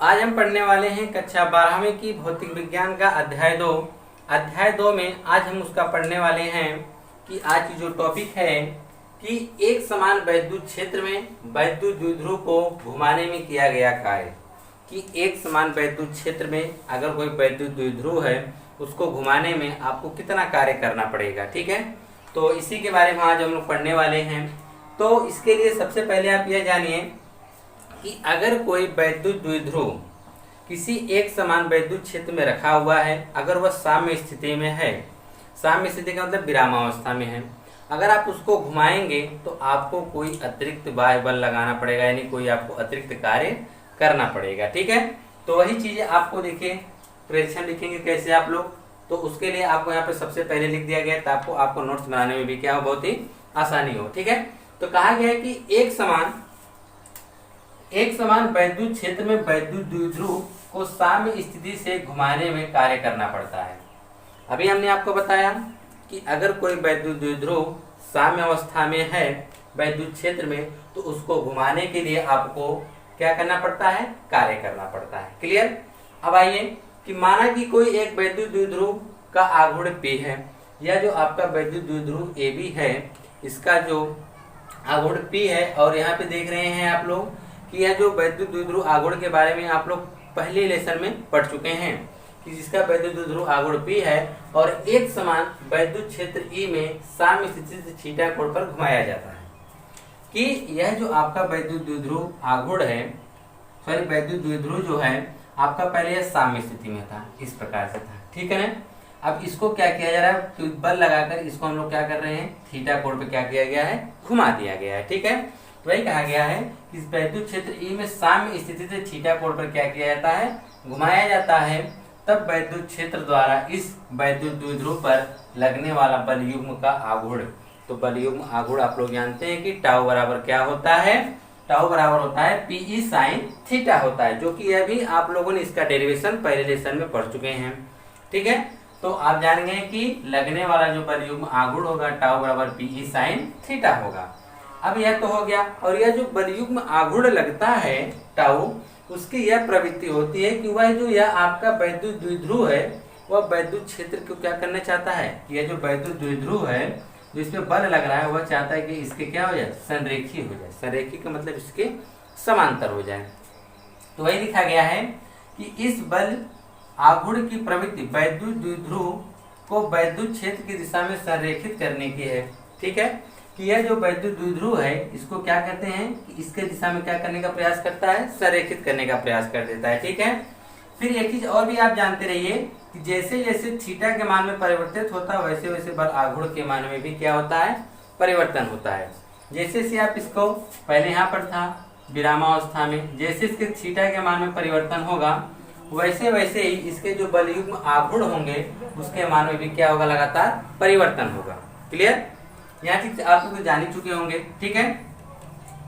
आज हम पढ़ने वाले हैं कक्षा 12वीं की भौतिक विज्ञान का अध्याय 2 में आज हम उसका पढ़ने वाले हैं कि आज की जो टॉपिक है कि एक समान वैद्युत क्षेत्र में वैद्युत द्विध्रुव को घुमाने में किया गया कार्य। कि एक समान वैद्युत क्षेत्र में अगर कोई वैद्युत द्विध्रुव है उसको घुमाने में आपको कितना कार्य करना पड़ेगा। ठीक है, तो इसी के बारे में आज हम लोग पढ़ने वाले हैं। तो इसके लिए सबसे पहले आप यह जानिए कि अगर कोई वैद्युत द्विध्रुव किसी एक समान वैद्युत क्षेत्र में रखा हुआ है, अगर वह साम्य स्थिति में है, साम्य स्थिति का मतलब विरामावस्था में है, अगर आप उसको घुमाएंगे तो आपको कोई अतिरिक्त बाह्य बल लगाना पड़ेगा, यानी कोई आपको अतिरिक्त कार्य करना पड़ेगा। ठीक है, तो वही चीजें आपको देखिए प्रेक्षण लिखेंगे कैसे आप लोग, तो उसके लिए आपको यहाँ पे सबसे पहले लिख दिया गया ताकि आपको नोट्स बनाने में भी क्या हो, बहुत ही आसानी हो। ठीक है, तो कहा गया है कि एक समान वैद्युत क्षेत्र में वैद्युत द्विध्रुव को साम्य स्थिति से घुमाने में कार्य करना पड़ता है। अभी हमने आपको बताया कि अगर कोई वैद्युत द्विध्रुव साम्य अवस्था में है वैद्युत क्षेत्र में, तो उसको घुमाने के लिए आपको क्या करना पड़ता है, कार्य करना पड़ता है। क्लियर। अब आइए कि माना कि कोई एक वैद्युत द्विध्रुव का आघूर्ण P है, या जो आपका वैद्युत द्विध्रुव AB है, इसका जो आघूर्ण P है, और यहाँ पे देख रहे हैं आप लोग कि यह जो वैद्युत द्विध्रुव आघूर्ण के बारे में आप लोग पहले लेसन में पढ़ चुके हैं कि जिसका वैद्युत द्विध्रुव आघूर्ण P है और एक समान वैद्युत क्षेत्र E में साम्य स्थिति से थीटा कोण पर घुमाया जाता है। कि यह जो आपका वैद्युत द्विध्रुव आघूर्ण है, सॉरी वैद्युत द्विध्रुव जो है आपका पहले यह साम्य स्थिति में था, इस प्रकार से था। ठीक है ना। अब इसको क्या किया जा रहा है, तो बल लगाकर इसको हम लोग क्या कर रहे हैं, थीटा कोण पे क्या किया गया है, घुमा दिया गया है। ठीक है, तो वही कहा गया है कि इस वैद्युत क्षेत्र E में साम्य स्थिति से थीटा कोण पर क्या किया जाता है, घुमाया जाता है। तब वैद्युत क्षेत्र द्वारा इस वैद्युत द्विध्रुव पर लगने वाला बल युग्म का आघूर्ण, तो बल युग्म आघूर्ण आप लोग जानते हैं कि टाउ बराबर क्या होता है, टाउ बराबर होता है PE sin थीटा होता है, जो कि यह भी आप लोगों ने इसका डेरिवेशन पहले लेसन में पढ़ चुके हैं। ठीक है, तो आप जान गए कि लगने वाला जो बल युग्म आघूर्ण होगा टाउ बराबर PE sin थीटा होगा। अब यह तो हो गया, और यह जो बल युग्म आघूर्ण लगता है टाउ, उसकी यह प्रवृत्ति होती है कि वह जो यह आपका वैद्युत द्विध्रुव है वह वैद्युत क्षेत्र को क्या करना चाहता है, यह जो वैद्युत द्विध्रुव है जो इसमें बल लग रहा है वह चाहता है कि इसके क्या हो जाए, संरेखी हो जाए। संरेखी का मतलब इसके समांतर हो जाए। तो वही लिखा गया है कि इस बल आघूर्ण की प्रवृत्ति वैद्युत द्विध्रुव को वैद्युत क्षेत्र की दिशा में संरेखित करने की है। ठीक है, कि यह जो वैद्युत द्विध्रुव है इसको क्या कहते हैं कि इसके दिशा में क्या करने का प्रयास करता है, संरेखित करने का प्रयास कर देता है। ठीक है, फिर एक चीज और भी आप जानते रहिए कि जैसे जैसे थीटा के मान में परिवर्तित होता है वैसे वैसे बल आघूर्ण के मान में भी क्या होता है, परिवर्तन होता है। जैसे से आप इसको पहले यहाँ पर था विरामावस्था में, जैसे इसके थीटा के मान में परिवर्तन होगा वैसे वैसे ही इसके जो बल युग्म आघूर्ण होंगे उसके मान में भी क्या होगा, लगातार परिवर्तन होगा। क्लियर, यहाँ ठीक आप लोग जान ही चुके होंगे। ठीक है,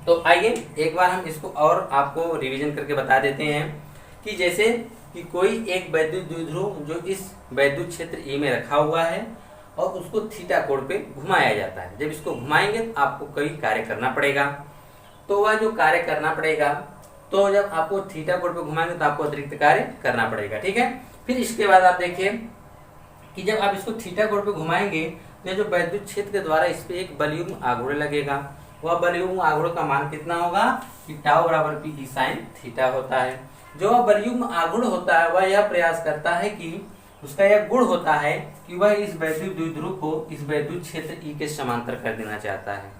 तो आइए एक बार हम इसको और आपको रिवीजन करके बता देते हैं कि जैसे कि कोई एक वैद्युत द्विध्रुव जो इस वैद्युत क्षेत्र E में रखा हुआ है और उसको थीटा कोण पे घुमाया जाता है। जब इसको घुमाएंगे तो आपको कोई कार्य करना पड़ेगा, तो वह जो कार्य करना पड़ेगा, तो जब आपको थीटा कोण पे घुमाएंगे तो आपको अतिरिक्त कार्य करना पड़ेगा। ठीक है, फिर इसके बाद आप देखिए कि जब आप इसको थीटा कोण पे घुमाएंगे तो जो वैद्युत क्षेत्र के द्वारा इस पे एक बल युग्म आघूर्ण लगेगा, वह बल युग्म आघूर्ण का मान कितना होगा कि टाउ बराबर PE sin थीटा होता है। जो वह बल युग्म आघूर्ण होता है वह यह प्रयास करता है कि उसका यह गुण होता है कि वह इस वैद्युत द्विध्रुव को इस वैद्युत क्षेत्र E के समांतर कर देना चाहता है,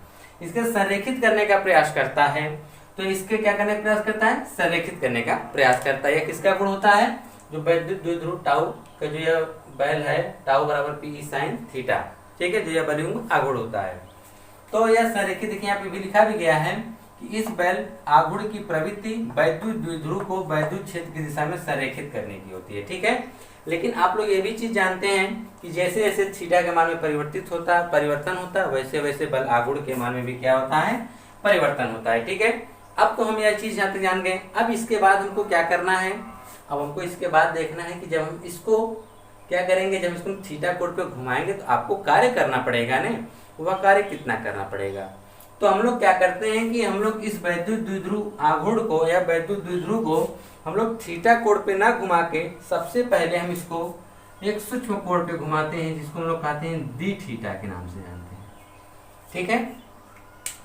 इसके संरेखित करने का प्रयास करता है। तो इसके क्या करने का प्रयास करता है, संरेखित करने का प्रयास करता है। यह किसका गुण होता है, जो वैद्युत द्विध्रुव टाउ का जो यह बल है टाउ बराबर PE sin थीटा, ठीक है, जो यह बल युग्म आघूर्ण होता है। तो यह संरेखित देखिए यहाँ पे भी लिखा भी गया है कि इस बल आघूर्ण की प्रवृत्ति वैद्युत द्विध्रुव को वैद्युत क्षेत्र की दिशा में संरेखित करने की होती है। ठीक है, लेकिन आप लोग ये भी चीज जानते हैं कि जैसे जैसे थीटा के मान में परिवर्तन होता है वैसे वैसे बल आघूर्ण के मान में भी क्या होता है, परिवर्तन होता है। ठीक है, अब तो हम यह चीज यहाँ तक जान गए। अब इसके बाद हमको क्या करना है, अब हमको इसके बाद देखना है कि जब हम इसको क्या करेंगे, जब इसको थीटा कोण पे घुमाएंगे तो आपको कार्य करना पड़ेगा ना, वह कार्य कितना करना पड़ेगा। तो हम लोग क्या करते हैं कि हम लोग इस वैद्युत द्विध्रुव आघूर्ण को या वैद्युत द्विध्रुव को हम लोग थीटा कोण पे ना घुमा के सबसे पहले हम इसको एक सूक्ष्म कोण पे घुमाते हैं, जिसको हम लोग कहते हैं डी थीटा के नाम से जानते हैं। ठीक है,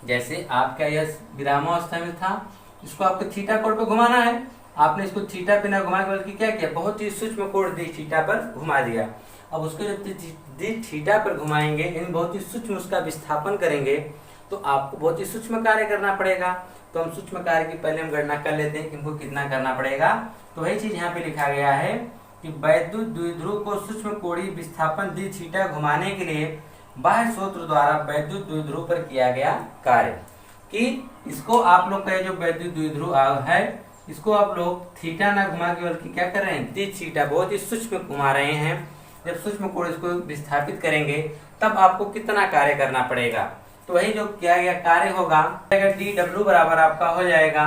जैसे आपका यह विरामावस्था में था, इसको आपको थीटा कोण पे घुमाना है, आपने इसको थीटा पे ना घुमा के बल्कि क्या किया, बहुत ही सूक्ष्म कोण डी थीटा पर घुमा दिया। अब उसको जब डी थीटा पर घुमाएंगे, यानी बहुत ही सूक्ष्म उसका विस्थापन करेंगे, तो आपको बहुत ही सूक्ष्म कार्य करना पड़ेगा। तो हम सूक्ष्म कार्य की पहले हम गणना कर लेते हैं कि इनको कितना करना पड़ेगा। तो वही चीज यहाँ पे लिखा गया है कि वैद्युत द्विध्रुव को सूक्ष्म कोणीय विस्थापन डी थीटा घुमाने के लिए बाह्य स्रोत द्वारा वैद्युत द्विध्रुव पर किया गया कार्य, कि इसको आप लोग का जो वैद्युत द्विध्रुव है, इसको आप लोग थीटा ना घुमा के बल्कि क्या कर रहे हैं, डी थीटा बहुत ही सूक्ष्म घुमा रहे हैं। जब सूक्ष्म कोण इसको विस्थापित करेंगे तब आपको कितना कार्य करना पड़ेगा। तो वही जो किया गया कार्य होगा, डी डब्ल्यू बराबर आपका हो जाएगा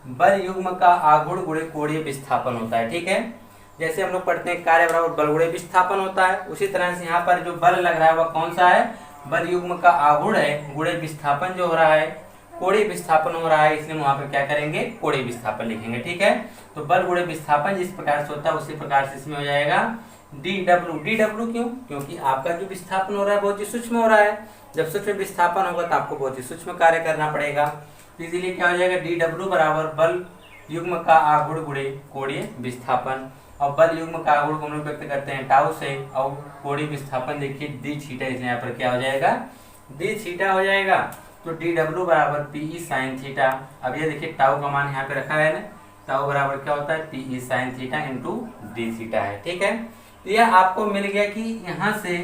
बल युग्म का आघूर्ण गुणे कोणीय विस्थापन होता है। ठीक है, जैसे हम लोग पढ़ते हैं कार्य बराबर बल गुणे विस्थापन होता है, उसी तरह से यहाँ पर जो बल लग रहा है वह कौन सा है, बल युग्म का आघूर्ण है, गुणे विस्थापन जो हो रहा है, कोणीय विस्थापन हो रहा है, इसलिए वहां पर क्या करेंगे, कोणीय विस्थापन लिखेंगे। ठीक है, तो बल गुणे विस्थापन जिस प्रकार से होता है उसी प्रकार से इसमें हो जाएगा डी डब्ल्यू। डी डब्ल्यू क्यों, क्योंकि आपका जो विस्थापन हो रहा है बहुत ही सूक्ष्म हो रहा है। जब सूक्ष्म विस्थापन होगा तो आपको बहुत ही सूक्ष्म कार्य करना पड़ेगा, तो इसीलिए क्या हो जाएगा, डी डब्ल्यू बराबर बल युग्म का आघूर्ण गुणे कोणीय विस्थापन। और बल युग्म का आघूर्ण को हम लोग व्यक्त करते हैं टाउ से, और कोणीय विस्थापन देखिए डी थीटा, इसलिए यहाँ पर क्या हो जाएगा, डी थीटा हो जाएगा। तो डी डब्ल्यू बराबर पीई साइन थीटा। अब ये देखिए टाउ का मान यहाँ पे रखा है ना, टाउ बराबर क्या होता है, PE sine theta into d theta है। ठीक है, तो यह आपको मिल गया कि यहाँ से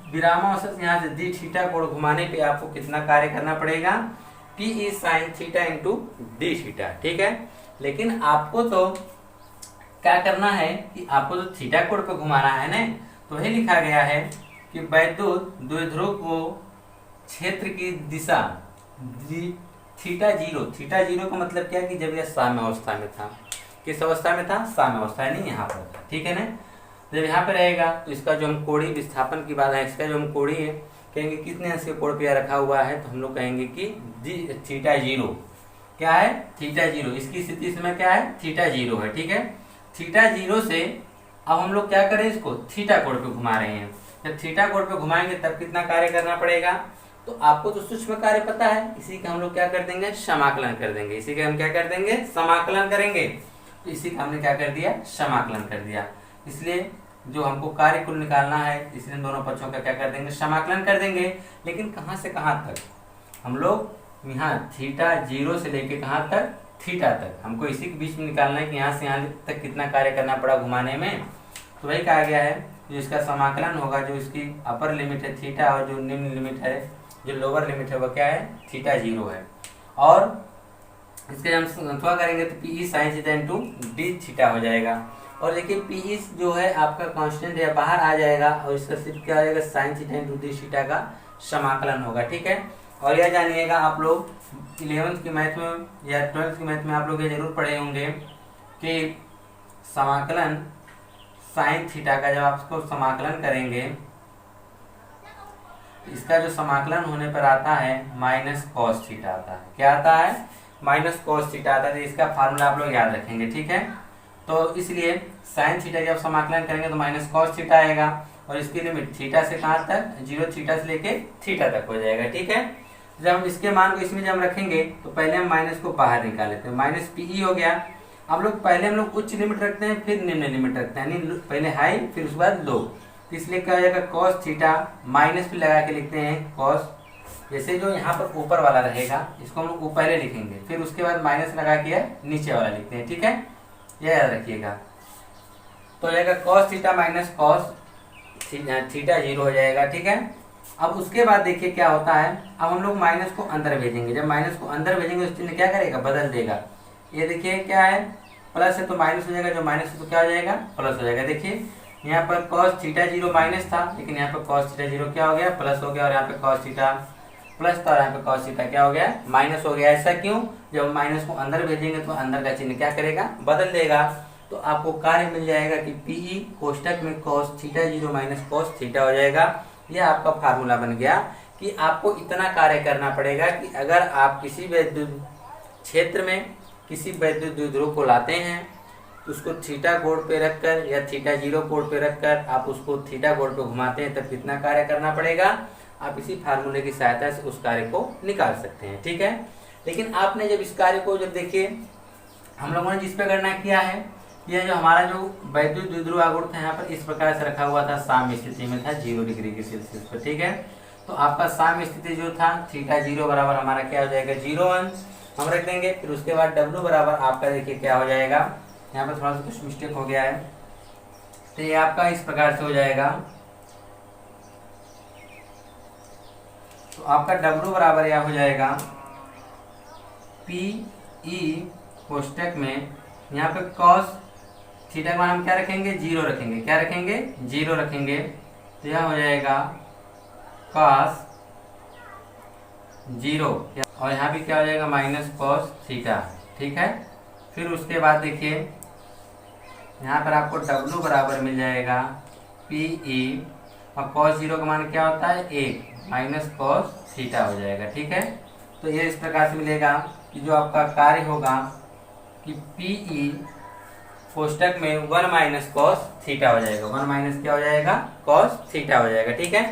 विरामावस्था से यहाँ से डी थीटा कोण घुमाने पे आपको कितना कार्य करना पड़ेगा, PE sine theta into d theta. ठीक है, लेकिन आपको तो क्या करना है कि आपको तो थीटा कोण पे घुमाना है ना, तो वही लिखा गया है कि वैद्युत द्विध्रुव को क्षेत्र की दिशा थीटा जीरो। थीटा जीरो का मतलब क्या है कि जब यह साम्य अवस्था में था, किस अवस्था में था, साम्य अवस्था, यानी यहाँ पर था। ठीक है ना, जब यहाँ पे रहेगा तो इसका जो हम कोणीय विस्थापन की बात है, इसका जो हम कोणीय कहेंगे कितने अंश के कोण पे रखा हुआ है, तो हम लोग कहेंगे कि थीटा जीरो। क्या है, थीटा जीरो। इसकी स्थिति समय क्या है, थीटा जीरो है। ठीक है, थीटा जीरो से अब हम लोग क्या करें, इसको थीटा कोण पे घुमा रहे हैं। जब थीटा कोण पे घुमाएंगे तब कितना कार्य करना पड़ेगा, तो आपको तो सूक्ष्म कार्य पता है, इसी का हम लोग क्या कर देंगे, समाकलन कर देंगे। इसी का हम क्या कर देंगे, समाकलन करेंगे। तो इसी का हमने क्या कर दिया, समाकलन कर दिया। इसलिए जो हमको कार्य कुल निकालना है, इसलिए दोनों पक्षों का क्या कर देंगे, समाकलन कर देंगे। लेकिन कहाँ से कहाँ तक, हम लोग यहाँ थीटा जीरो से लेके कहाँ तक, थीटा तक, हमको इसी के बीच में निकालना है कि यहाँ से यहाँ तक कितना कार्य करना पड़ा घुमाने में। तो वही कहा गया है, जो इसका समाकलन होगा, जो इसकी अपर लिमिट है थीटा और जो निम्न लिमिट है, जो लोअर लिमिट है वो क्या है, थीटा जीरो है। और इसके हम संतुलन करेंगे तो PE sine theta into d theta हो जाएगा। और देखिए पीई जो है आपका कांस्टेंट है, बाहर आ जाएगा, और इसका सिर्फ क्या हो जाएगा, sign theta into d theta का समाकलन होगा। ठीक है, और यह जानिएगा आप लोग 11th की मैथ में या 12th की मैथ में आप लोग ये जरूर पढ़े होंगे कि समाकलन साइन थीटा का जब आप इसको समाकलन करेंगे, इसका जो समाकलन होने पर आता है माइनस कॉस थीटा आता है। क्या आता है, माइनस कॉस थीटा आता है। तो इसका फार्मूला आप लोग याद रखेंगे। ठीक है, तो इसलिए साइन थीटा जब समाकलन करेंगे तो माइनस कॉस थीटा आएगा, और इसकी लिमिट थीटा से कहाँ तक, जीरो थीटा से लेके थीटा तक हो जाएगा। ठीक है, जब हम इसके मान को इसमें जब हम रखेंगे तो पहले हम माइनस को बाहर निकाल लेते हैं, माइनस पीई हो गया। अब लोग पहले हम लोग उच्च लिमिट रखते हैं, फिर निम्न लिमिट रखते हैं, यानी पहले हाई फिर उसके बाद लो। तो इसलिए क्या हो जाएगा, कॉस थीटा माइनस भी लगा के लिखते हैं कॉस, जैसे जो यहाँ पर ऊपर वाला रहेगा इसको हम लोग पहले लिखेंगे, फिर उसके बाद माइनस लगा के नीचे वाला लिखते हैं। ठीक है, यह याद रखिएगा। तो जाएगा cos theta minus cos theta zero हो जाएगा। ठीक है, अब उसके बाद देखिए क्या होता है, अब हम लोग माइनस को अंदर भेजेंगे। जब माइनस को अंदर भेजेंगे तो चिन्ह क्या करेगा, बदल देगा। ये देखिए क्या है, प्लस है तो माइनस हो जाएगा, जो माइनस है तो क्या हो जाएगा, प्लस हो जाएगा। देखिए यहाँ पर कॉस थीटा जीरो माइनस था, लेकिन यहाँ पर कॉस थीटा जीरो क्या हो गया, प्लस हो गया, और यहाँ पे कॉस थीटा प्लस था और यहाँ पे कॉस थीटा क्या हो गया, माइनस हो गया। ऐसा क्यों, जब माइनस को अंदर भेजेंगे तो अंदर का चिन्ह क्या करेगा, बदल देगा। तो आपको कार्य मिल जाएगा कि पीई कोष्टक में cos theta zero minus cos theta हो जाएगा। यह आपका फार्मूला बन गया कि आपको इतना कार्य करना पड़ेगा कि अगर आप किसी विद्युत क्षेत्र में किसी वैद्युत द्विध्रुव को लाते हैं तो उसको थीटा कोण पे रखकर या थीटा 0 कोण पे रखकर आप उसको थीटा कोण पे घुमाते हैं तब कितना कार्य करना पड़ेगा, आप इसी फार्मूले की सहायता से उस कार्य को निकाल सकते हैं। ठीक है, लेकिन आपने जब इस कार्य को जब देखिए हम लोगों ने जिस पे गणना किया है, यह जो हमारा जो वैद्युत द्विध्रुव आघूर्ण था यहाँ पर इस प्रकार से रखा हुआ था, साम्य स्थिति में था 0 डिग्री के सेल्सियस पर। ठीक है, तो आपका साम्य स्थिति जो था थीटा 0 बराबर हमारा क्या हो जाएगा 0 हम रख देंगे। फिर उसके बाद W बराबर आपका देखिए क्या हो जाएगा, यहाँ पर थोड़ा सा कुछ मिस्टेक हो गया है, तो ये आपका इस प्रकार से हो जाएगा। तो आपका W बराबर यह हो जाएगा PE कोष्टक में यहाँ पे cos थीटा का मान हम क्या रखेंगे 0 रखेंगे, क्या रखेंगे 0 रखेंगे, तो यह हो जाएगा cos 0 और यहाँ भी क्या हो जाएगा माइनस cos थीटा। ठीक है, फिर उसके बाद देखिए यहाँ पर आपको W बराबर मिल जाएगा PE और cos 0 का मान क्या होता है 1 माइनस cos थीटा हो जाएगा। ठीक है, तो ये इस प्रकार से मिलेगा कि जो आपका कार्य होगा कि PE कोष्टक में 1 माइनस cos थीटा हो जाएगा, 1 माइनस क्या हो जाएगा cos थीटा हो जाएगा। ठीक है,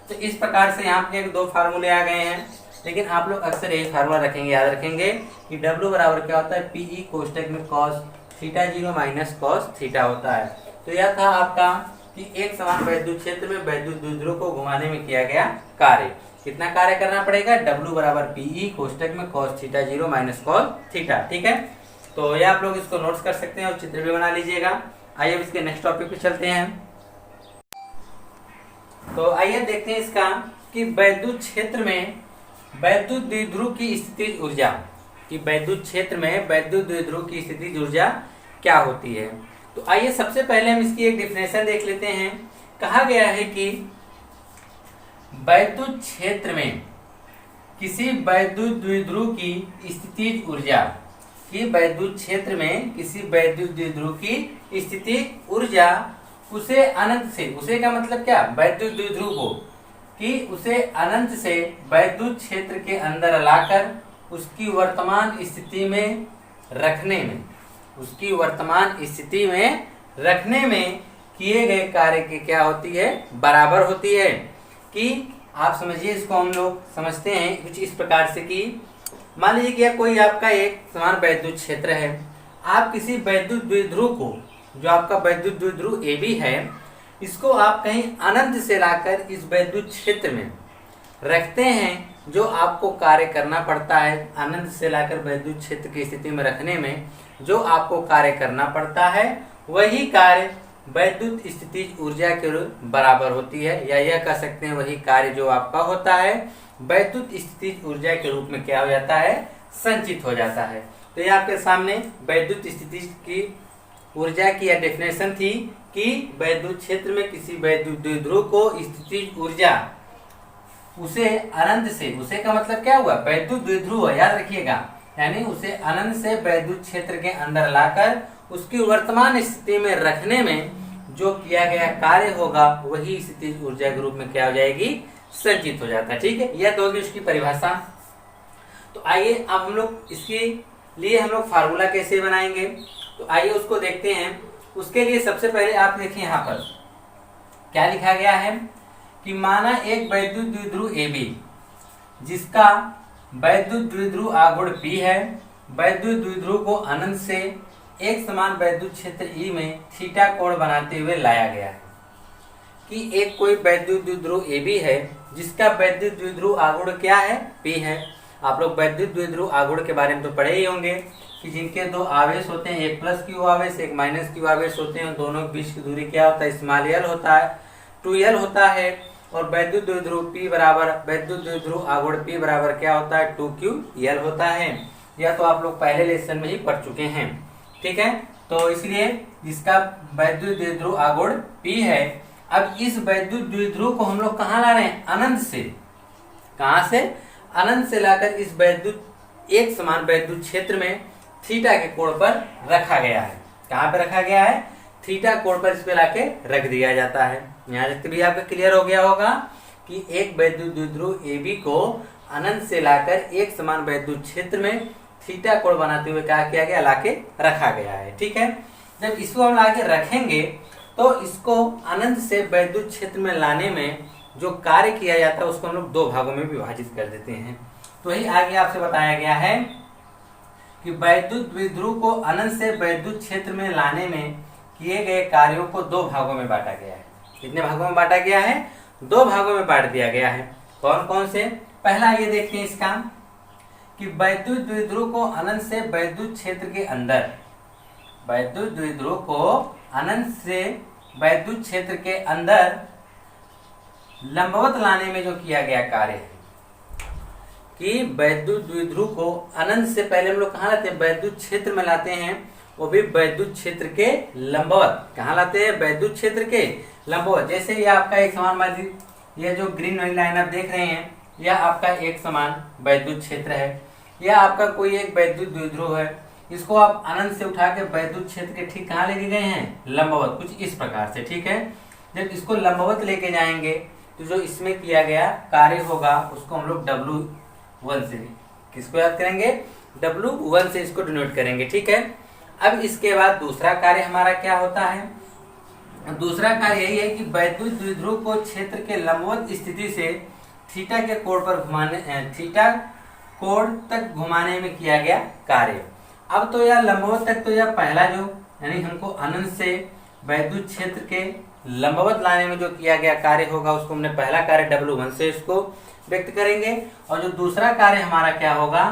तो इस प्रकार से यहाँ पे 2 फार्मूले आ गए हैं, लेकिन आप लोग अक्सर यही फार्मूला रखेंगे, याद रखेंगे कि W बराबर क्या होता है PE कोष्टक में cos theta 0 minus cos theta होता है। तो यह था आपका कि एक समान वैद्युत क्षेत्र में वैद्युत द्विध्रुव को घुमाने में किया गया कार्य। कितना कार्य करना पड़ेगा, W बराबर PE कोष्टक में cos theta 0 minus cos theta. ठीक है, तो ये आप लोग इसको नोट्स कर सकते हैं और चित्र भी बना लीजिएगा। आइए इसके नेक्स्ट टॉपिक पे चलते हैं। तो आइए देखते हैं इसका कि वैद्युत क्षेत्र में वैद्युत द्विध्रुव की स्थितिज ऊर्जा, कि वैद्युत क्षेत्र में वैद्युत द्विध्रुव की स्थितिज ऊर्जा क्या होती है। तो आइए सबसे पहले हम इसकी एक डिफिनेशन देख लेते हैं। कहा गया है कि वैद्युत क्षेत्र में किसी वैद्युत द्विध्रुव की स्थितिज ऊर्जा, कि वैद्युत क्षेत्र में किसी वैद्युत द्विध्रुव की स्थितिज ऊर्जा उसे अनंत से, उसे का मतलब क्या वैद्युत द्विध्रुव को, कि उसे अनंत से वैद्युत क्षेत्र के अंदर लाकर उसकी वर्तमान स्थिति में रखने में, उसकी वर्तमान स्थिति में रखने में किए गए कार्य की क्या होती है बराबर होती है। कि आप समझिए, इसको हम लोग समझते हैं कुछ इस प्रकार से कि मान लीजिए कि कोई आपका एक समान वैद्युत क्षेत्र है, आप किसी वैद्युत द्विध्रुव को, जो आपका वैद्युत द्विध्रुव AB है, इसको आप कहीं अनंत से लाकर इस वैद्युत क्षेत्र में रखते हैं। जो आपको कार्य करना पड़ता है अनंत से लाकर वैद्युत क्षेत्र की स्थिति में रखने में जो आपको कार्य करना पड़ता है, वही कार्य वैद्युत स्थितिज ऊर्जा के बराबर होती है, या यह कह सकते हैं वही कार्य जो आपका होता है वैद्युत स्थितिज ऊर्जा के रूप में क्या हो जाता है संचित हो जाता है। तो ये आपके सामने वैद्युत स्थितिज की ऊर्जा की यह डेफिनेशन थी कि वैद्युत क्षेत्र में किसी वैद्युत द्विध्रुव को स्थितिज ऊर्जा उसे अनंत से, उसे का मतलब क्या हुआ वैद्युत द्विध्रुव, याद रखिएगा, यानी उसे अनंत से वैद्युत क्षेत्र के अंदर लाकर उसकी वर्तमान स्थिति में रखने में जो किया गया कार्य होगा वही स्थितिज ऊर्जा के रूप में क्या हो जाएगी संचित हो जाता है। ठीक है, यह तो होगी उसकी परिभाषा। तो आइए अब हम लोग इसके लिए हम लोग फार्मूला कैसे बनाएंगे, तो आइए उसको देखते हैं। उसके लिए सबसे पहले आप देखिए यहाँ पर क्या लिखा गया है कि माना एक वैद्युत द्विध्रुव AB जिसका वैद्युत द्विध्रुव आघूर्ण P है, वैद्युत द्विध्रुव को अनंत से एक समान वैद्युत क्षेत्र E में थीटा कोण बनाते हुए लाया गया है। कि एक कोई वैद्युत द्विध्रुव AB है जिसका वैद्युत द्विध्रुव आघूर्ण क्या है P है। आप लोग वैद्युत द्विध्रुव आघूर्ण के बारे में तो पढ़े ही होंगे कि जिनके दो आवेश होते हैं, एक प्लस क्यू आवेश एक माइनस क्यू आवेश होते हैं, दोनों के बीच की दूरी क्या होता है स्मॉल l होता है, 2l होता है। और वैद्युत द्विध्रुव P बराबर, वैद्युत द्विध्रुव आघूर्ण P बराबर क्या होता है 2ql होता है। यह तो आप लोग पहले लेसन में ही पढ़ चुके हैं। ठीक है, तो इसलिए जिसका वैद्युत द्विध्रुव आघूर्ण P है, अब इस वैद्युत द्विध्रुव को हम लोग कहाँ ला रहे हैं अनंत से, कहाँ से अनंत से लाकर इस वैद्युत एक समान वैद्युत क्षेत्र में थीटा के कोण पर रखा गया है। कहाँ पे रखा गया है थीटा कोण पर, इस पे लाके रख दिया जाता है। यहाँ तक भी आपका क्लियर हो गया होगा कि एक वैद्युत द्विध्रुव AB को अनंत से लाकर एक समान वैद्युत क्षेत्र में थीटा कोण बनाते हुए क्या किया गया लाके रखा गया है। ठीक है, जब इसको हम आगे रखेंगे तो इसको अनंत से वैद्युत क्षेत्र में लाने में जो कार्य किया जाता है उसको हम लोग दो भागों में विभाजित कर देते हैं। तो वही आगे आपसे बताया गया है कि वैद्युत द्विध्रुव को अनंत से वैद्युत क्षेत्र में लाने में किए गए कार्यों को दो भागों में बांटा गया है। कितने भागों में बांटा गया है? दो भागों में बांट दिया गया है। कौन कौन से? पहला ये देखते हैं इसका कि वैद्युत द्विध्रुव को अनंत से वैद्युत क्षेत्र के अंदर, वैद्युत द्विध्रुव को अनंत से वैद्युत क्षेत्र के अंदर लंबवत लाने में जो किया गया कार्य है कि वैद्युत द्विध्रुव को अनंत से पहले हम लोग कहाँ लाते हैं? वैद्युत क्षेत्र में लाते हैं, वो भी वैद्युत क्षेत्र के लंबवत। कहाँ लाते हैं? वैद्युत क्षेत्र के लंबवत। जैसे ये आपका एक समान मान लीजिए, ये जो ग्रीन वाली लाइन आप देख रहे हैं, यह आपका एक समान वैद्युत क्षेत्र है। यह आपका कोई एक वैद्युत द्विध्रुव है, इसको आप अनंत से उठा के वैद्युत क्षेत्र के ठीक कहाँ लेके गए हैं? लंबवत। कुछ इस प्रकार से, ठीक है। जब इसको लंबवत लेके जाएंगे तो जो इसमें किया गया कार्य होगा उसको हम लोग W1 से, किसको याद करेंगे? W1 से इसको डिनोट करेंगे, ठीक है। अब इसके बाद दूसरा कार्य हमारा क्या होता है? दूसरा कार्य यही है कि वैद्युत द्विध्रुव को क्षेत्र के लंबवत स्थिति से थीटा के कोण पर घुमाने, थीटा कोण तक घुमाने में किया गया कार्य। अब तो यह लंबवत तक, तो यह पहला जो यानी हमको अनंत से वैद्युत क्षेत्र के लंबवत लाने में जो किया गया कार्य होगा उसको हमने पहला कार्य W1 से इसको व्यक्त करेंगे। और जो दूसरा कार्य हमारा क्या होगा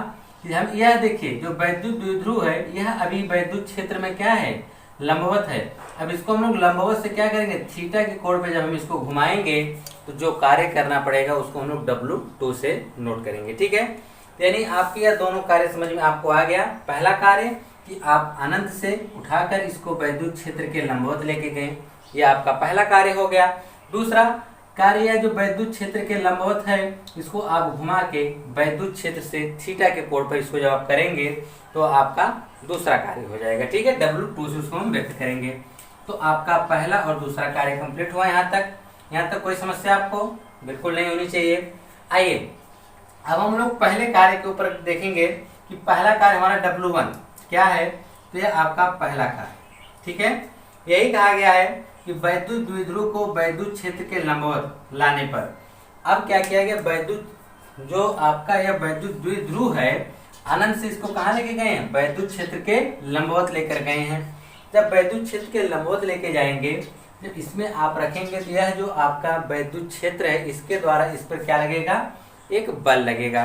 कि हम यह देखिए, जो वैद्युत द्विध्रुव है यह अभी वैद्युत क्षेत्र में क्या है? लंबवत है। अब इसको हम लोग लंबवत से क्या करेंगे? थीटा के कोण पे जब हम इसको घुमाएंगे तो जो कार्य करना पड़ेगा उसको हम लोग W2 से नोट करेंगे, ठीक है। यानी आपके यह दोनों कार्य समझ में आपको आ गया। पहला कार्य कि आप अनंत से उठाकर इसको वैद्युत क्षेत्र के लंबवत लेके गए, यह आपका पहला कार्य हो गया। दूसरा कार्य है जो वैद्युत क्षेत्र के लंबवत है, इसको आप घुमा के वैद्युत क्षेत्र से थीटा के कोण पर इसको जब आप करेंगे तो आपका दूसरा कार्य हो जाएगा, ठीक है। W2 से उसको हम व्यक्त करेंगे। तो आपका पहला और दूसरा कार्य कंप्लीट हुआ। यहाँ तक कोई समस्या आपको बिल्कुल नहीं होनी चाहिए। आइए अब हम लोग पहले कार्य के ऊपर देखेंगे कि पहला कार्य हमारा W1 क्या है। तो यह आपका पहला कार्य, ठीक है। यही कहा गया है कि वैद्युत द्विध्रुव को वैद्युत क्षेत्र के लंबवत लाने पर अब क्या किया गया? वैद्युत जो आपका यह वैद्युत द्विध्रुव है अनंत से इसको कहाँ लेके गए हैं? वैद्युत क्षेत्र के लंबवत लेकर गए हैं। जब वैद्युत क्षेत्र के लंबवत लेके जाएंगे, जब इसमें आप रखेंगे तो यह जो आपका वैद्युत क्षेत्र है इसके द्वारा इस पर क्या लगेगा? एक बल लगेगा।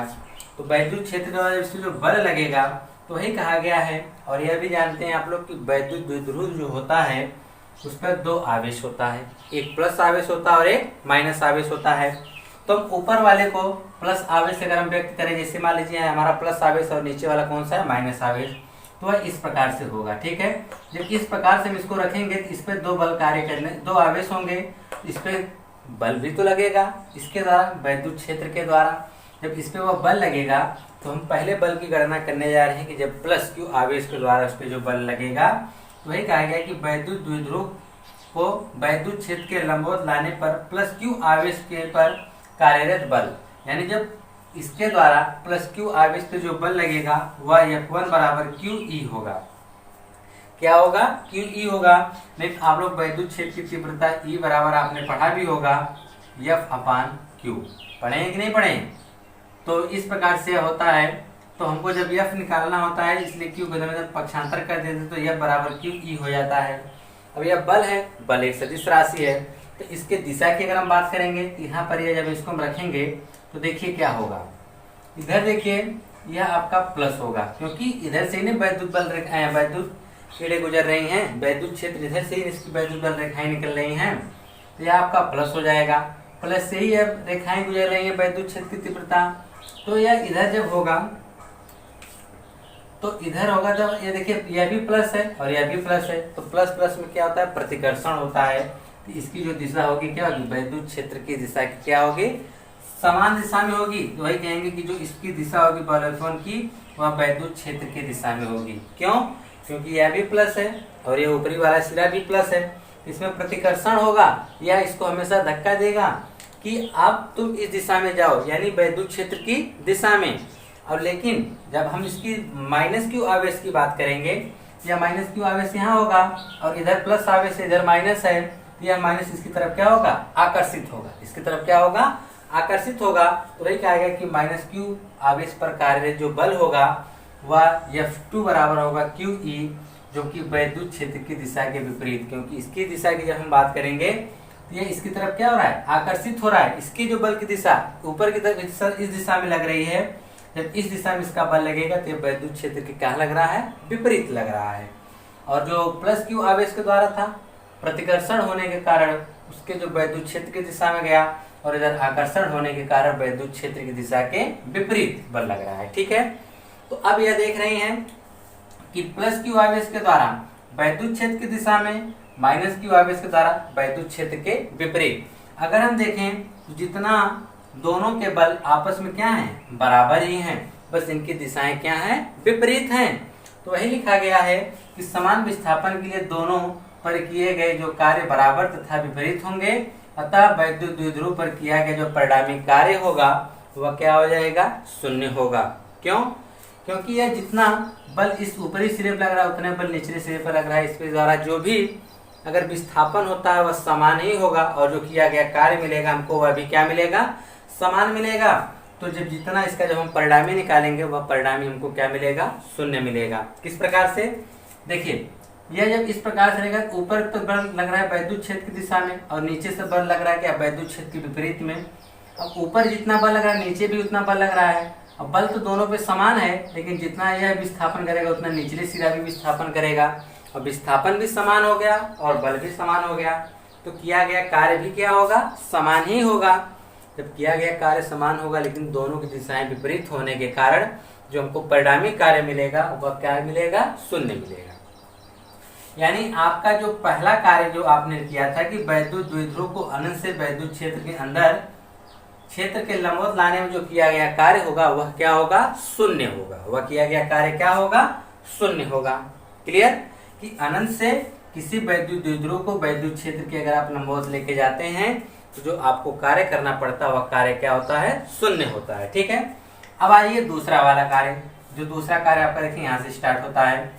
तो वैद्युत क्षेत्र द्वारा इसमें जो बल लगेगा तो वही कहा गया है। और यह भी जानते हैं आप लोग कि वैद्युत द्विध्रुव जो होता है उस पर दो आवेश होता है, एक प्लस आवेश होता है और एक माइनस आवेश होता है। तो हम ऊपर वाले को प्लस आवेश से अगर हम व्यक्त करें, जैसे मान लीजिए हमारा प्लस आवेश और नीचे वाला कौन सा है? माइनस आवेश, तो वह इस प्रकार से होगा, ठीक है। जब इस प्रकार से हम इसको रखेंगे तो इस पर दो बल कार्य करने, दो आवेश होंगे, इस पे बल भी तो लगेगा इसके द्वारा, वैद्युत क्षेत्र के द्वारा। जब इस पे वह बल लगेगा तो हम पहले बल की गणना करने जा रहे हैं कि जब प्लस क्यू आवेश के द्वारा उस पर जो बल लगेगा, तो वही कहा गया कि वैद्युत द्विध्रुव को वैद्युत क्षेत्र के लंबवत लाने पर प्लस क्यू आवेश के पर कार्यरत बल, यानी जब इसके द्वारा प्लस क्यू आवेश पे जो बल लगेगा वह F1 बराबर QE होगा। क्या होगा? QE होगा। नहीं आप लोग वैद्युत क्षेत्र की तीव्रता E बराबर आपने पढ़ा भी होगा F/Q, पढ़े कि नहीं पढ़े? तो इस प्रकार से होता है। तो हमको जब F निकालना होता है इसलिए Q को जब पक्षांतर कर देते तो F बराबर QE हो जाता है। अब यह बल है, बल एक सदिश राशि है, तो इसके दिशा की अगर हम बात करेंगे तो यहाँ पर यह जब इसको हम रखेंगे तो देखिए क्या होगा। इधर देखिए यह आपका प्लस होगा क्योंकि इधर से ही वैद्युत बल रेखाएं, वैद्युत किरणें गुजर रही हैं, वैद्युत क्षेत्र इधर से ही इसकी वैद्युत बल रेखाएं निकल रही हैं, तो यह आपका प्लस हो जाएगा। प्लस से ही अब रेखाएं गुजर रही हैं वैद्युत क्षेत्र की तीव्रता, तो यह इधर जब होगा तो इधर होगा जब ये देखिए यह भी प्लस है और यह भी प्लस है, तो प्लस प्लस में क्या होता है? प्रतिकर्षण होता है। तो इसकी जो दिशा होगी क्या होगी? वैद्युत क्षेत्र की दिशा की क्या होगी? समान दिशा में होगी। तो वही कहेंगे कि जो इसकी दिशा होगी बल F1 की वह वैद्युत क्षेत्र की दिशा में होगी। क्यों? क्योंकि यह भी प्लस है और यह ऊपरी वाला सिरा भी प्लस है, इसमें प्रतिकर्षण होगा, यह इसको हमेशा धक्का देगा कि अब तुम इस दिशा में जाओ, यानी वैद्युत क्षेत्र की दिशा में। और लेकिन जब हम इसकी माइनस क्यू आवेश की बात करेंगे, यह माइनस क्यू आवेश यहाँ होगा और इधर प्लस आवेश इधर माइनस है, तो यह माइनस इसकी तरफ क्या होगा, आकर्षित होगा, इसकी तरफ क्या होगा, आकर्षित होगा। तो वही कहा गया कि माइनस क्यू आवेश पर कार्यरत जो बल होगा वह F2 बराबर होगा QE, जो कि वैद्युत क्षेत्र की दिशा के विपरीत, क्योंकि इसकी दिशा की जब हम बात करेंगे तो ये इसकी तरफ क्या हो रहा है, आकर्षित हो रहा है। इसकी जो बल की दिशा ऊपर की तरफ इस दिशा में लग रही है, जब इस दिशा में इसका बल लगेगा तो ये वैद्युत क्षेत्र के क्या लग रहा है, विपरीत लग रहा है। और जो प्लस क्यू आवेश के द्वारा था, प्रतिकर्षण होने के कारण उसके जो वैद्युत क्षेत्र की दिशा में गया और इधर आकर्षण होने के कारण वैद्युत क्षेत्र की दिशा के विपरीत बल लग रहा है। ठीक है, तो अब यह देख रहे हैं कि प्लस क्यू आवेश के द्वारा वैद्युत क्षेत्र की दिशा में, माइनस क्यू आवेश के द्वारा वैद्युत क्षेत्र के विपरीत। अगर हम देखें तो जितना दोनों के बल आपस में क्या हैं, बराबर ही हैं, बस इनकी दिशाएं क्या हैं, विपरीत हैं। तो वही लिखा गया है कि समान विस्थापन के लिए दोनों पर किए गए जो कार्य बराबर तथा विपरीत होंगे, अतः वैद्युत द्विध्रुव पर किया गया जो परिणामी कार्य होगा वह क्या हो जाएगा, शून्य होगा। क्यों? क्योंकि यह जितना बल इस ऊपरी सिरे पर लग रहा है उतने बल निचले सिरे पर लग रहा है। इसके द्वारा जो भी अगर विस्थापन होता है वह समान ही होगा और जो किया गया कार्य मिलेगा हमको वह भी क्या मिलेगा, समान मिलेगा। तो जब जितना इसका जब हम परिणामी निकालेंगे वह परिणामी हमको क्या मिलेगा, शून्य मिलेगा। किस प्रकार से, देखिए यह जब इस प्रकार से रहेगा, ऊपर तो बल लग रहा है वैद्युत क्षेत्र की दिशा में और नीचे से बल लग रहा है क्या, वैद्युत क्षेत्र के विपरीत में। अब ऊपर जितना बल लग रहा है नीचे भी उतना बल लग रहा है। अब बल तो दोनों पे समान है, लेकिन जितना यह विस्थापन करेगा उतना निचले सिरा भी विस्थापन करेगा, और विस्थापन भी समान हो गया और बल भी समान हो गया, तो किया गया कार्य भी क्या होगा, समान ही होगा। जब किया गया कार्य समान होगा लेकिन दोनों की दिशाएं विपरीत होने के कारण जो हमको परिणामी कार्य मिलेगा वह क्या मिलेगा, शून्य मिलेगा। यानी आपका जो पहला कार्य जो आपने किया था कि वैद्युत द्विध्रुव को अनंत से वैद्युत क्षेत्र के अंदर क्षेत्र के लंबवत लाने में जो किया गया कार्य होगा वह क्या होगा, शून्य होगा। वह किया गया कार्य क्या होगा, शून्य होगा। क्लियर? कि अनंत से किसी वैद्युत द्विध्रुव को वैद्युत क्षेत्र के अगर आप लंबवत लेके जाते हैं तो जो आपको कार्य करना पड़ता है वह कार्य क्या होता है, शून्य होता है। ठीक है, अब आइए दूसरा वाला कार्य। जो दूसरा कार्य आपका देखिए यहाँ से स्टार्ट होता है।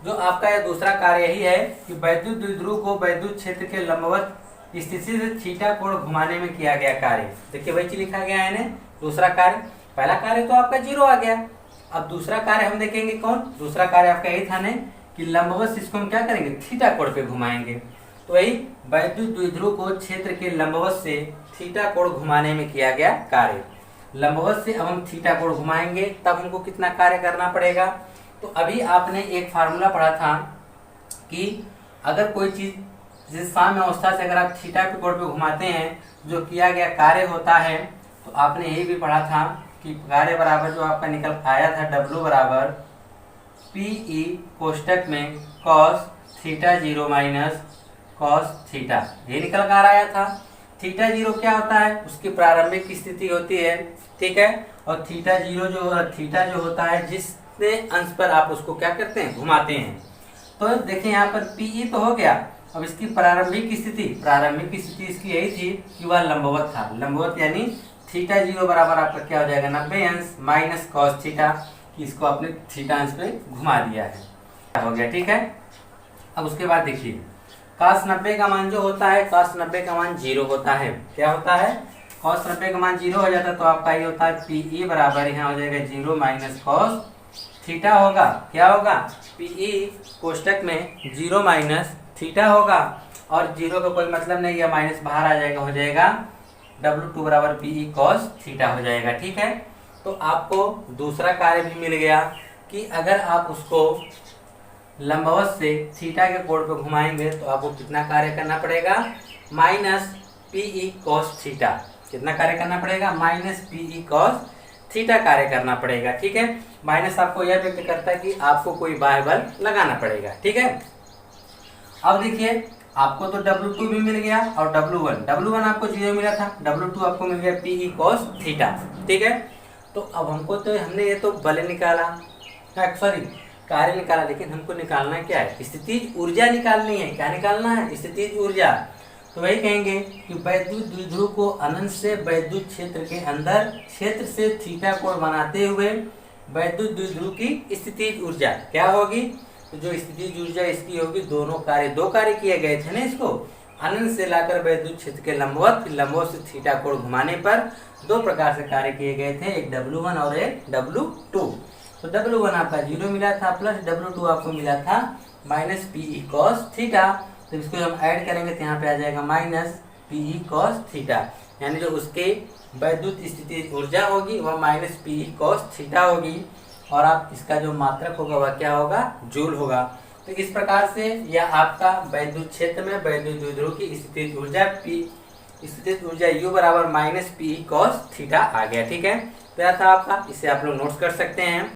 जो आपका यह दूसरा कार्य यही है कि वैद्युत द्विध्रुव को वैद्युत क्षेत्र के लंबवत स्थिति से थीटा कोण घुमाने में किया गया कार्य। देखिए वही चीज लिखा गया है ना, दूसरा कार्य। पहला कार्य तो आपका 0 आ गया। अब दूसरा कार्य हम देखेंगे कौन, दूसरा कार्य आपका यही था ना कि लंबवत इसको हम क्या करेंगे, थीटा कोण पे घुमाएंगे। तो वही वैद्युत द्विध्रुव को क्षेत्र के लंबवत से थीटा कोण घुमाने में किया गया कार्य। लंबवत से अब हम थीटा कोण घुमाएंगे तब हमको कितना कार्य करना पड़ेगा। तो अभी आपने एक फार्मूला पढ़ा था कि अगर कोई चीज जिस साम्य अवस्था से अगर आप थीटा के कोण पे घुमाते हैं जो किया गया कार्य होता है, तो आपने यही भी पढ़ा था कि कार्य बराबर जो आपका निकल आया था W बराबर PE कोष्टक में cos theta 0 minus cos theta, ये निकल कर आया था। थीटा 0 क्या होता है, उसकी प्रारंभिक स्थिति होती है। ठीक है, और थीटा 0 थीटा जो होता है जिसने अंश पर आप उसको क्या करते हैं, घुमाते हैं। तो देखिए यहाँ पर PE तो हो गया। अब इसकी प्रारंभिक स्थिति इसकी यही थी कि वह लंबवत था। लंबवत यानी थीटा 0 बराबर आपका क्या हो जाएगा, 90 अंश माइनस cos थीटा, कि इसको आपने थीटा अंश पे घुमा दिया है, हो गया। ठीक है, अब उसके बाद देखिए cos 90 का मान जो होता है, cos 90 का मान 0 होता है। क्या होता है, cos 90 का मान 0 हो जाता है तो आपका ये होता है PE बराबर यहाँ हो जाएगा 0 माइनस cos थीटा होगा। क्या होगा, PE कोष्टक में 0 माइनस थीटा होगा, और 0 का कोई मतलब नहीं है, माइनस बाहर आ जाएगा, हो जाएगा W2 बराबर PE cos थीटा हो जाएगा। ठीक है, तो आपको दूसरा कार्य भी मिल गया कि अगर आप उसको लंबवत से थीटा के कोण पे घुमाएंगे तो आपको कितना कार्य करना पड़ेगा, माइनस PE cos थीटा। कितना कार्य करना पड़ेगा, माइनस PE cos थीटा कार्य करना पड़ेगा। ठीक है, माइनस आपको यह व्यक्त करता है कि आपको कोई बाह्य बल लगाना पड़ेगा। ठीक है, अब देखिए आपको तो W2 भी मिल गया और W1 आपको 0 मिला था, W2 आपको मिल गया PE cos थीटा। ठीक है, तो अब हमको तो हमने ये तो बल निकाला, सॉरी कार्य निकाला, लेकिन हमको निकालना क्या है, स्थितिज ऊर्जा निकालनी है। क्या निकालना है, स्थितिज ऊर्जा। तो वही कहेंगे कि वैद्युत द्विध्रुव को अनंत से वैद्युत क्षेत्र के अंदर क्षेत्र से थीटा कोण बनाते हुए वैद्युत द्विध्रुव की स्थितिज ऊर्जा क्या होगी, तो जो स्थितिज ऊर्जा इसकी होगी, दो कार्य किए गए थे ना इसको, अनंत से लाकर वैद्युत क्षेत्र के लंबवत, लंबवत से थीटा कोण घुमाने पर दो प्रकार से कार्य किए गए थे, एक W1 और एक W2। तो W1 आपका 0 मिला था प्लस W2 आपको मिला था माइनस PE cos थीटा। तो इसको हम ऐड करेंगे तो यहाँ पे आ जाएगा माइनस PE cos थीटा, यानी जो उसके वैद्युत स्थिति ऊर्जा होगी वह माइनस PE cos थीटा होगी, और आप इसका जो मात्रक होगा वह क्या होगा, जूल होगा। तो इस प्रकार से यह आपका वैद्युत क्षेत्र में वैद्युत द्विध्रुव की स्थितिज ऊर्जा स्थितिज ऊर्जा U बराबर माइनस PE cos थीटा आ गया। ठीक है, तो यह था आपका, इसे आप लोग नोट्स कर सकते हैं।